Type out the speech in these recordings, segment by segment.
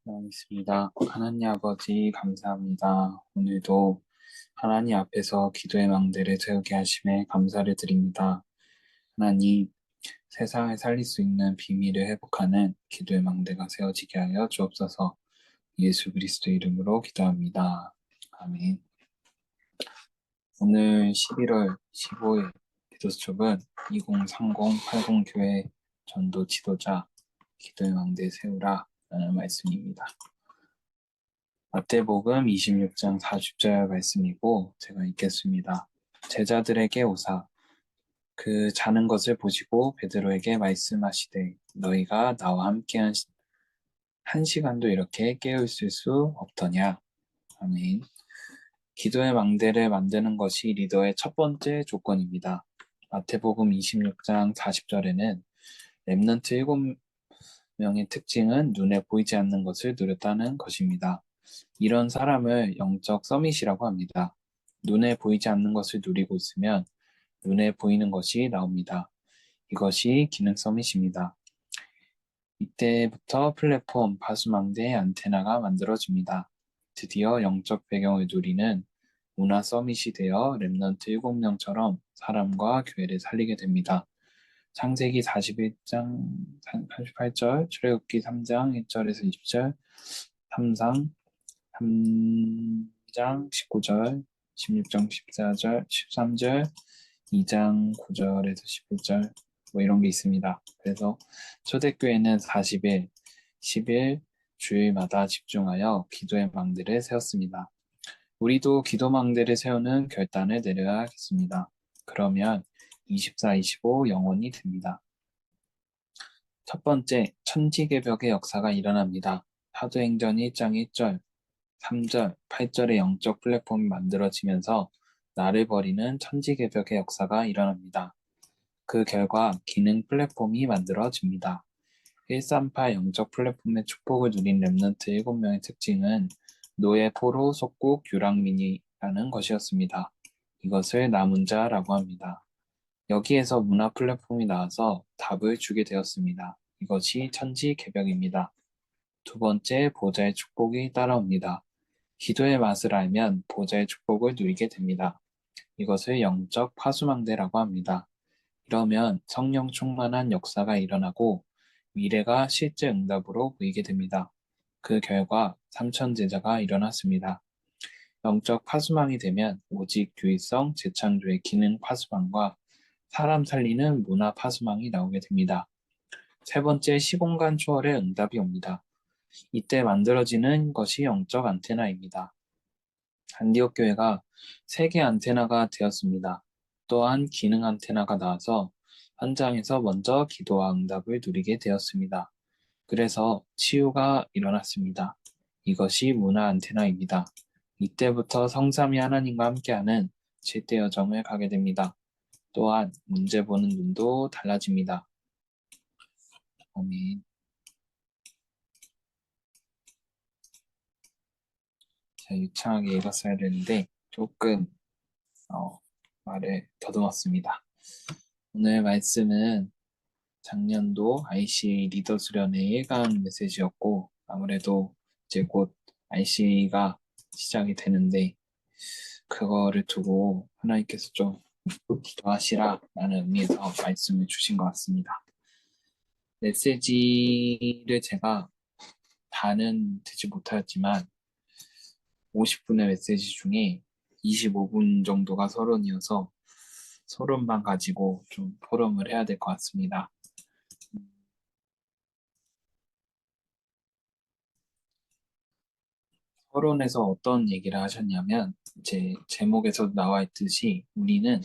있습니다. 하나님 아버지 감사합니다. 오늘도 하나님 앞에서 기도의 망대를 세우게 하심에 감사를 드립니다. 하나님, 세상을 살릴 수 있는 비밀을 회복하는 기도의 망대가 세워지게 하여 주옵소서. 예수 그리스도 이름으로 기도합니다. 아멘. 오늘 11월 15일 기도 수첩은 2030-80 교회 전도 지도자 기도의 망대 세우라 라는 말씀입니다. 마태복음 26장 40절 말씀이고 제가 읽겠습니다. 제자들에게 오사 그 자는 것을 보시고 베드로에게 말씀하시되 너희가 나와 함께 한 시간도 이렇게 깨어 있을 수 없더냐. 아멘. 기도의 망대를 만드는 것이 리더의 첫 번째 조건입니다. 마태복음 26장 40절에는 렘넌트 7명의 특징은 눈에 보이지 않는 것을 누렸다는 것입니다. 이런 사람을 영적 서밋이라고 합니다. 눈에 보이지 않는 것을 누리고 있으면 눈에 보이는 것이 나옵니다. 이것이 기능 서밋입니다. 이때부터 플랫폼, 파수망대의 안테나가 만들어집니다. 드디어 영적 배경을 누리는 문화 서밋이 되어 렘넌트 7명처럼 사람과 교회를 살리게 됩니다. 창세기 41장 38절, 출애굽기 3장 1절에서 20절, 3상 3장 19절, 16장 14절, 13절, 2장 9절에서 11절 뭐 이런 게 있습니다. 그래서 초대교회는 40일, 10일 주일마다 집중하여 기도의 망대를 세웠습니다. 우리도 기도 망대를 세우는 결단을 내려야겠습니다. 그러면 24, 25 영원이 됩니다. 첫 번째, 천지개벽의 역사가 일어납니다. 사도행전 1장 1절, 3절, 8절의 영적 플랫폼이 만들어지면서 나를 버리는 천지개벽의 역사가 일어납니다. 그 결과 기능 플랫폼이 만들어집니다. 138 영적 플랫폼의 축복을 누린 렘넌트 7명의 특징은 노예, 포로, 속국, 유랑민이라는 것이었습니다. 이것을 남은 자라고 합니다. 여기에서 문화 플랫폼이 나와서 답을 주게 되었습니다. 이것이 천지개벽입니다. 두 번째, 보좌의 축복이 따라옵니다. 기도의 맛을 알면 보좌의 축복을 누리게 됩니다. 이것을 영적 파수망대라고 합니다. 이러면 성령 충만한 역사가 일어나고 미래가 실제 응답으로 보이게 됩니다. 그 결과 삼천 제자가 일어났습니다. 영적 파수망이 되면 오직 유일성 재창조의 기능 파수망과 사람 살리는 문화 파수망이 나오게 됩니다. 세 번째, 시공간 초월의 응답이 옵니다. 이때 만들어지는 것이 영적 안테나입니다. 안디옥 교회가 세계 안테나가 되었습니다. 또한 기능 안테나가 나와서 현장에서 먼저 기도와 응답을 누리게 되었습니다. 그래서 치유가 일어났습니다. 이것이 문화 안테나입니다. 이때부터 성삼위 하나님과 함께하는 7대 여정을 가게 됩니다. 또한 문제 보는 눈도 달라집니다. 아멘. 제가 유창하게 읽었어야 되는데 조금 말을 더듬었습니다. 오늘 말씀은 작년도 IC 리더 수련의 1강 메시지였고 아무래도 이제 곧 IC가 시작이 되는데 그거를 두고 하나님께서 좀 기도하시라라는 의미에서 말씀을 주신 것 같습니다. 메시지를 제가 다는 듣지 못하였지만 50분의 메시지 중에 25분 정도가 서론이어서 서론만 가지고 좀 포럼을 해야 될 것 같습니다. 서론에서 어떤 얘기를 하셨냐면 제 제목에서 나와 있듯이 우리는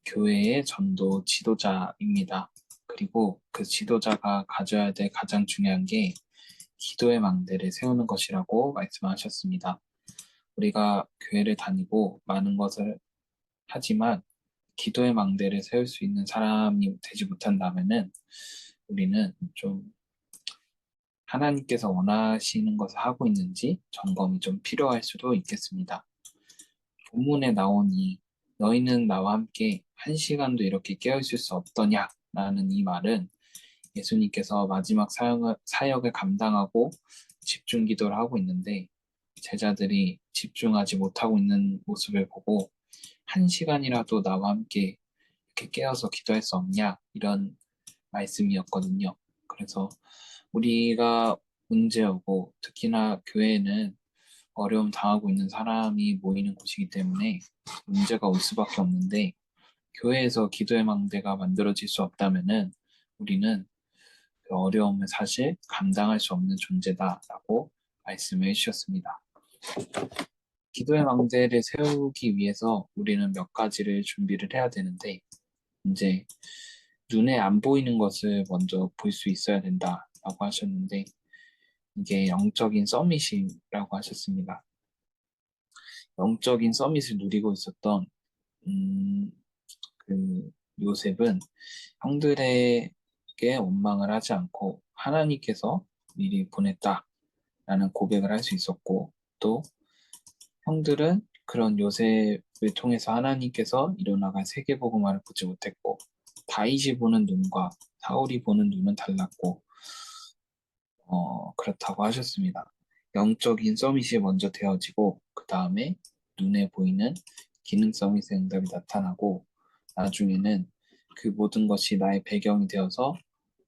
교회의 전도 지도자입니다. 그리고 그 지도자가 가져야 될 가장 중요한 게 기도의 망대를 세우는 것이라고 말씀하셨습니다. 우리가 교회를 다니고 많은 것을 하지만 기도의 망대를 세울 수 있는 사람이 되지 못한다면은 우리는 좀 하나님께서 원하시는 것을 하고 있는지 점검이 좀 필요할 수도 있겠습니다. 본문에 나오니 너희는 나와 함께 한 시간도 이렇게 깨어있을 수 없더냐 라는 이 말은 예수님께서 마지막 사역을 감당하고 집중 기도를 하고 있는데 제자들이 집중하지 못하고 있는 모습을 보고 1시간이라도 나와 함께 이렇게 깨어서 기도할 수 없냐 이런 말씀이었거든요. 그래서 우리가 문제오고 특히나 교회는 어려움 당하고 있는 사람이 모이는 곳이기 때문에 문제가 올 수밖에 없는데 교회에서 기도의 망대가 만들어질 수 없다면은 우리는 그 어려움을 사실 감당할 수 없는 존재다라고 말씀을 해주셨습니다. 기도의 망대를 세우기 위해서 우리는 몇 가지를 준비를 해야 되는데 이제 눈에 안 보이는 것을 먼저 볼 수 있어야 된다라고 하셨는데 이게 영적인 서밋이라고 하셨습니다. 영적인 서밋을 누리고 있었던 그 요셉은 형들에게 원망을 하지 않고 하나님께서 미리 보냈다라는 고백을 할 수 있었고 또 형들은 그런 요셉을 통해서 하나님께서 이루어나갈 세계복음화를 보지 못했고 다윗이 보는 눈과 사울이 보는 눈은 달랐고 그렇다고 하셨습니다. 영적인 서밋이 먼저 되어지고 그 다음에 눈에 보이는 기능 서밋의 응답이 나타나고 나중에는 그 모든 것이 나의 배경이 되어서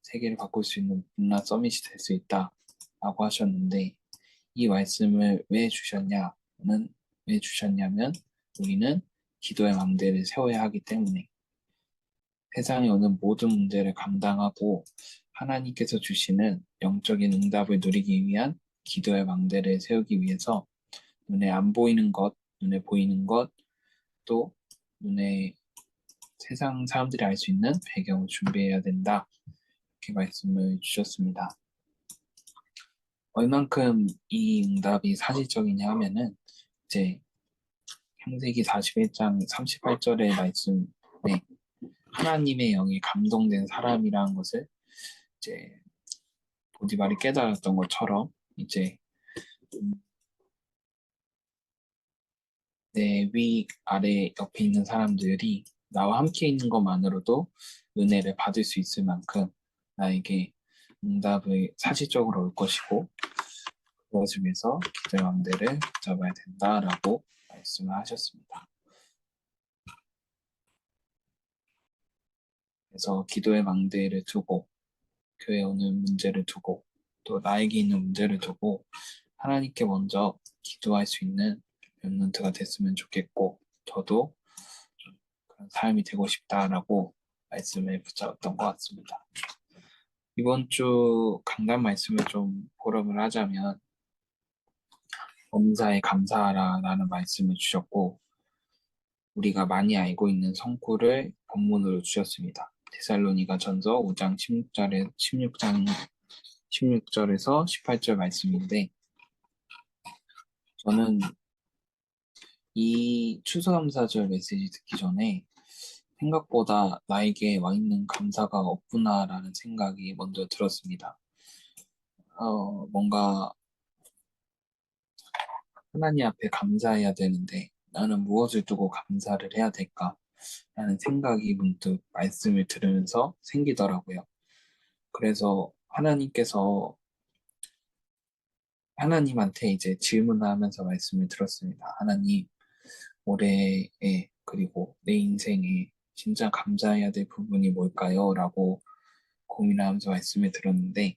세계를 바꿀 수 있는 문화 서밋이 될 수 있다라고 하셨는데 이 말씀을 왜 주셨냐면 우리는 기도의 망대를 세워야 하기 때문에 세상에 오는 모든 문제를 감당하고 하나님께서 주시는 영적인 응답을 누리기 위한 기도의 망대를 세우기 위해서 눈에 안 보이는 것, 눈에 보이는 것, 또 눈에 세상 사람들이 알 수 있는 배경을 준비해야 된다. 이렇게 말씀을 주셨습니다. 얼만큼 이 응답이 사실적이냐 하면은 이제 창세기 41장 38절의 말씀에 하나님의 영이 감동된 사람이라는 것을 이제 보디발이 깨달았던 것처럼 이제 내 위, 아래, 옆에 있는 사람들이 나와 함께 있는 것만으로도 은혜를 받을 수 있을 만큼 나에게 응답을 사실적으로 올 것이고 그것을 위해서 기도의 망대를 잡아야 된다라고 말씀을 하셨습니다. 그래서 기도의 망대를 두고 교회에 오는 문제를 두고 또 나에게 있는 문제를 두고 하나님께 먼저 기도할 수 있는 랩런트가 됐으면 좋겠고 저도 그런 삶이 되고 싶다라고 말씀을 붙잡았던 것 같습니다. 이번 주 강단 말씀을 좀 보름을 하자면 범사에 감사하라라는 말씀을 주셨고 우리가 많이 알고 있는 성구를 본문으로 주셨습니다. 데살로니가 전서 5장 16절에서 18절 말씀인데 저는 이 추수감사절 메시지 듣기 전에 생각보다 나에게 와 있는 감사가 없구나라는 생각이 먼저 들었습니다. 뭔가 하나님 앞에 감사해야 되는데 나는 무엇을 두고 감사를 해야 될까? 라는 생각이 문득 말씀을 들으면서 생기더라고요. 그래서 하나님한테 이제 질문을 하면서 말씀을 들었습니다. 하나님, 올해에 그리고 내 인생에 진짜 감사해야 될 부분이 뭘까요? 라고 고민하면서 말씀을 들었는데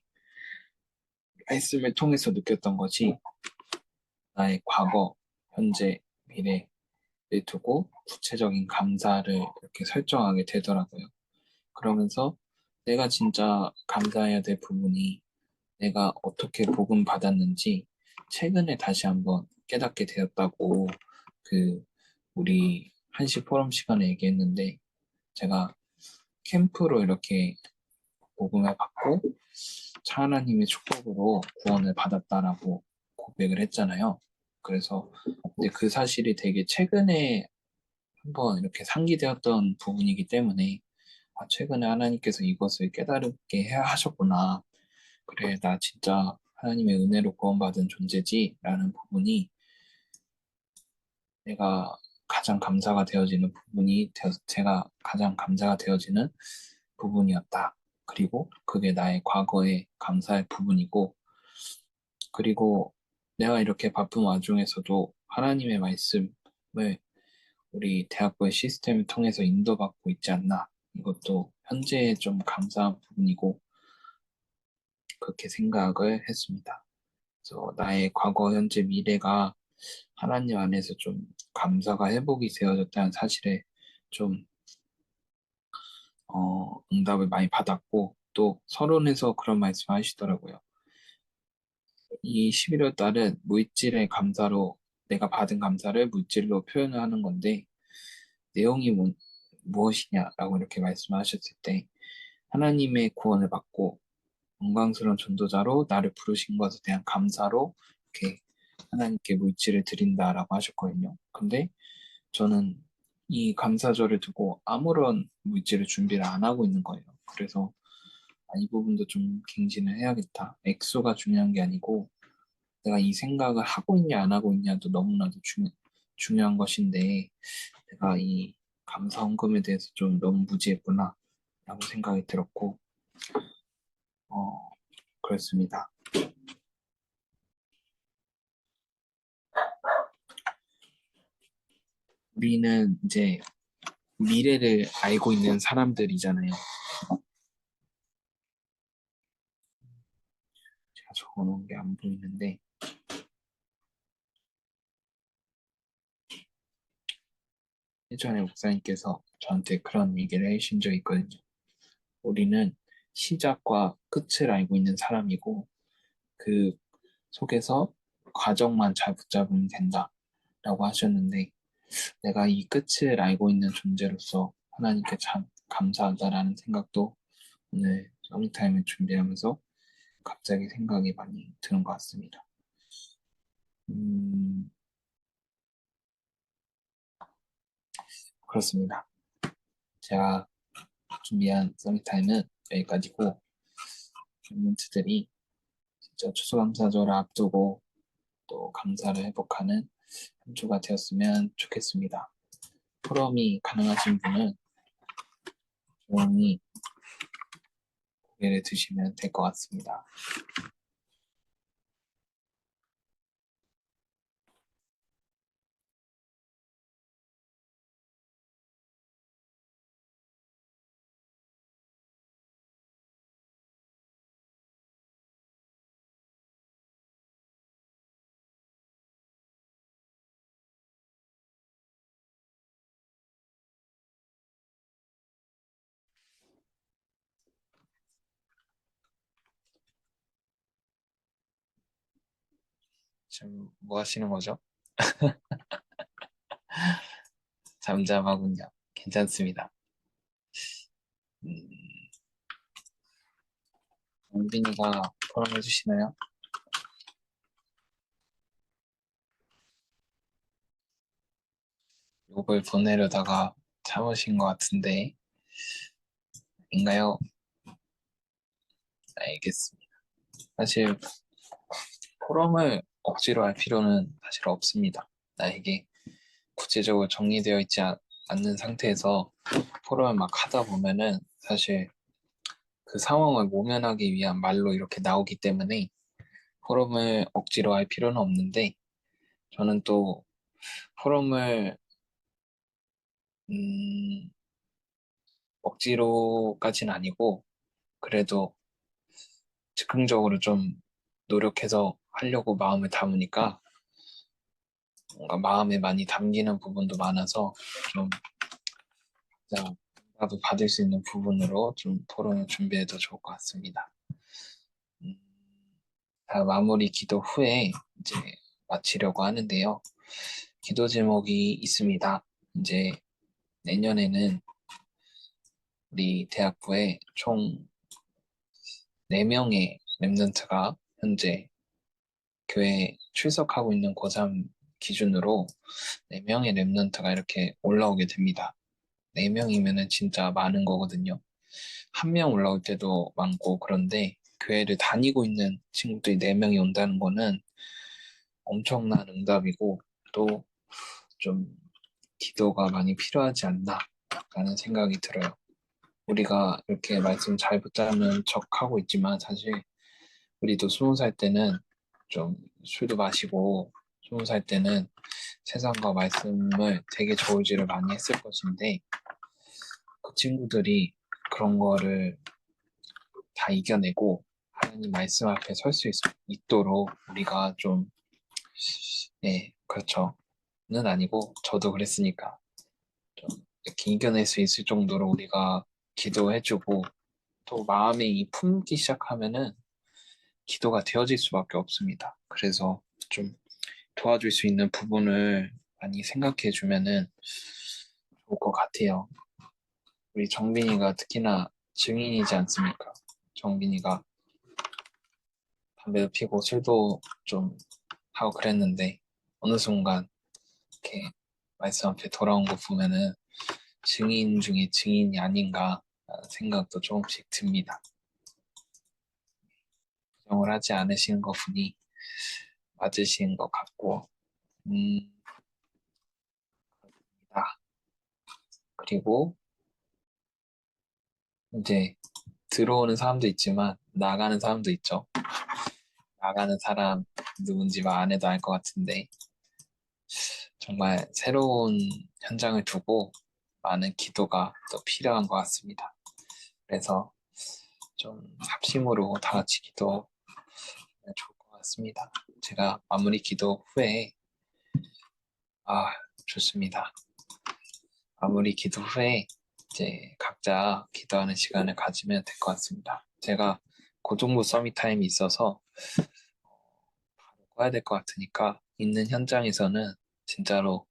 말씀을 통해서 느꼈던 것이 나의 과거, 현재, 미래를 두고 구체적인 감사를 이렇게 설정하게 되더라고요. 그러면서 내가 진짜 감사해야 될 부분이 내가 어떻게 복음 받았는지 최근에 다시 한번 깨닫게 되었다고 그 우리 한시 포럼 시간에 얘기했는데 제가 캠프로 이렇게 복음을 받고 하나님의 축복으로 구원을 받았다라고 고백을 했잖아요. 그래서 근데 그 사실이 되게 최근에 한번 이렇게 상기되었던 부분이기 때문에 최근에 하나님께서 이것을 깨달게 해야 하셨구나. 그래, 나 진짜 하나님의 은혜로 구원받은 존재지 라는 부분이 내가 가장 감사가 되어지는 제가 가장 감사가 되어지는 부분이었다. 그리고 그게 나의 과거의 감사의 부분이고 그리고 내가 이렇게 바쁜 와중에서도 하나님의 말씀을 우리 대학교의 시스템을 통해서 인도받고 있지 않나. 이것도 현재 좀 감사한 부분이고 그렇게 생각을 했습니다. 그래서 나의 과거, 현재, 미래가 하나님 안에서 좀 감사가 회복이 되어졌다는 사실에 좀 응답을 많이 받았고 또 서론에서 그런 말씀 하시더라고요. 이 11월 달은 물질의 감사로 내가 받은 감사를 물질로 표현을 하는 건데 내용이 무엇이냐라고 이렇게 말씀하셨을 때 하나님의 구원을 받고 영광스러운 전도자로 나를 부르신 것에 대한 감사로 이렇게 하나님께 물질을 드린다라고 하셨거든요. 근데 저는 이 감사절을 두고 아무런 물질을 준비를 안 하고 있는 거예요. 그래서 이 부분도 좀 갱신을 해야겠다. 액수가 중요한 게 아니고 내가 이 생각을 하고 있냐 안 하고 있냐도 너무나도 중요한 것인데 내가 이 감사 헌금에 대해서 좀 너무 무지했구나 라고 생각이 들었고 그렇습니다. 우리는 이제 미래를 알고 있는 사람들이잖아요. 제가 적어놓은 게 안 보이는데 예전에 목사님께서 저한테 그런 얘기를 해주신 적이 있거든요. 우리는 시작과 끝을 알고 있는 사람이고 그 속에서 과정만 잘 붙잡으면 된다라고 하셨는데 내가 이 끝을 알고 있는 존재로서 하나님께 참 감사하다라는 생각도 오늘 서밋타임을 준비하면서 갑자기 생각이 많이 드는 것 같습니다. 그렇습니다. 제가 준비한 서밋타임은 여기까지고 멘트들이 진짜 추수감사절을 앞두고 또 감사를 회복하는 한 주가 되었으면 좋겠습니다. 포럼이 가능하신 분은 조용히 고개를 드시면 될 것 같습니다. 지금 뭐 하시는 거죠? 잠잠하군요. 괜찮습니다. 영빈이가 포럼 해주시나요? 욕을 보내려다가 참으신 것 같은데 인가요? 알겠습니다. 사실 포럼을 억지로 할 필요는 사실 없습니다. 나에게 구체적으로 정리되어 있지 않는 상태에서 포럼을 막 하다 보면은 사실 그 상황을 모면하기 위한 말로 이렇게 나오기 때문에 포럼을 억지로 할 필요는 없는데 저는 또 포럼을 억지로까지는 아니고 그래도 즉흥적으로 좀 노력해서 하려고 마음을 담으니까 뭔가 마음에 많이 담기는 부분도 많아서 좀 나도 받을 수 있는 부분으로 좀 토론을 준비해도 좋을 것 같습니다. 음, 다 마무리 기도 후에 이제 마치려고 하는데요. 기도 제목이 있습니다. 이제 내년에는 우리 대학부에 총 4명의 랩런트가 현재 교회에 출석하고 있는 고3 기준으로 4명의 랩런트가 이렇게 올라오게 됩니다. 4명이면은 진짜 많은 거거든요. 1명 올라올 때도 많고 그런데 교회를 다니고 있는 친구들이 4명이 온다는 거는 엄청난 응답이고 또 좀 기도가 많이 필요하지 않나 라는 생각이 들어요. 우리가 이렇게 말씀 잘 붙잡는 척 하고 있지만 사실 우리도 20살 때는 좀 술도 마시고 20살 때는 세상과 말씀을 되게 저울질을 많이 했을 것인데 그 친구들이 그런 거를 다 이겨내고 하나님 말씀 앞에 설 수 있도록 우리가 좀, 네, 그렇죠. 는 아니고 저도 그랬으니까 좀 이렇게 이겨낼 수 있을 정도로 우리가 기도해주고 또 마음에 이 품기 시작하면은 기도가 되어질 수밖에 없습니다. 그래서 좀 도와줄 수 있는 부분을 많이 생각해 주면은 좋을 것 같아요. 우리 정빈이가 특히나 증인이지 않습니까? 정빈이가 담배도 피고 술도 좀 하고 그랬는데 어느 순간 이렇게 말씀 앞에 돌아온 거 보면은 증인 중에 증인이 아닌가 생각도 조금씩 듭니다. 부정을 하지 않으시는 것 보니 맞으신 것 같고, 그렇습니다. 그리고 이제 들어오는 사람도 있지만 나가는 사람도 있죠. 나가는 사람 누군지 말 안 해도 알 것 같은데 정말 새로운 현장을 두고 많은 기도가 또 필요한 것 같습니다. 그래서 좀 합심으로 다 같이 기도하면 좋을 것 같습니다. 제가 마무리 기도 후에 좋습니다. 마무리 기도 후에 이제 각자 기도하는 시간을 가지면 될 것 같습니다. 제가 고정부 서밋 타임이 있어서 바로 꺼야 될 것 같으니까 있는 현장에서는 진짜로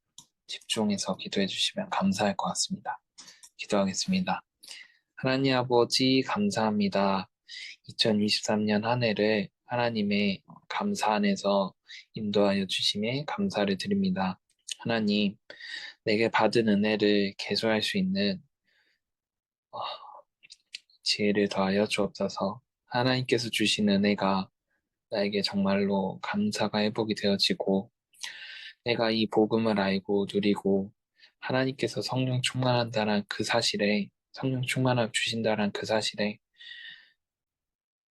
집중해서 기도해 주시면 감사할 것 같습니다. 기도하겠습니다. 하나님 아버지 감사합니다. 2023년 한 해를 하나님의 감사 안에서 인도하여 주심에 감사를 드립니다. 하나님, 내게 받은 은혜를 계수할 수 있는 어, 지혜를 더하여 주옵소서. 하나님께서 주신 은혜가 나에게 정말로 감사가 회복이 되어지고 내가 이 복음을 알고 누리고 하나님께서 성령 충만한다는 그 사실에 성령 충만함 주신다는 그 사실에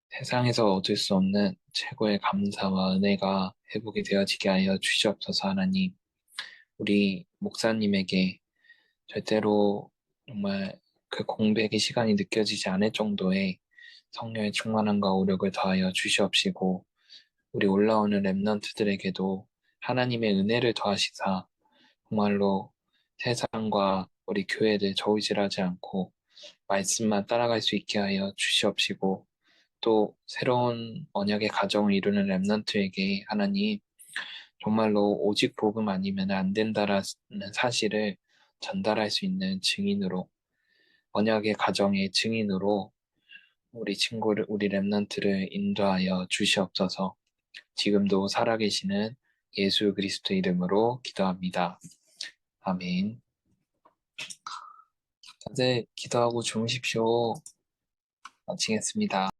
세상에서 얻을 수 없는 최고의 감사와 은혜가 회복이 되어지게 하여 주시옵소서. 하나님. 우리 목사님에게 절대로 정말 그 공백의 시간이 느껴지지 않을 정도의 성령의 충만함과 오력을 더하여 주시옵시고 우리 올라오는 렘넌트들에게도 하나님의 은혜를 더하시사 정말로 세상과 우리 교회를 저울질하지 않고 말씀만 따라갈 수 있게 하여 주시옵시고 또 새로운 언약의 가정을 이루는 렘넌트에게 하나님 정말로 오직 복음 아니면 안 된다라는 사실을 전달할 수 있는 증인으로 언약의 가정의 증인으로 우리 렘넌트를 인도하여 주시옵소서. 지금도 살아계시는 예수 그리스도 이름으로 기도합니다. 아멘. 다들 기도하고 주무십시오. 마치겠습니다.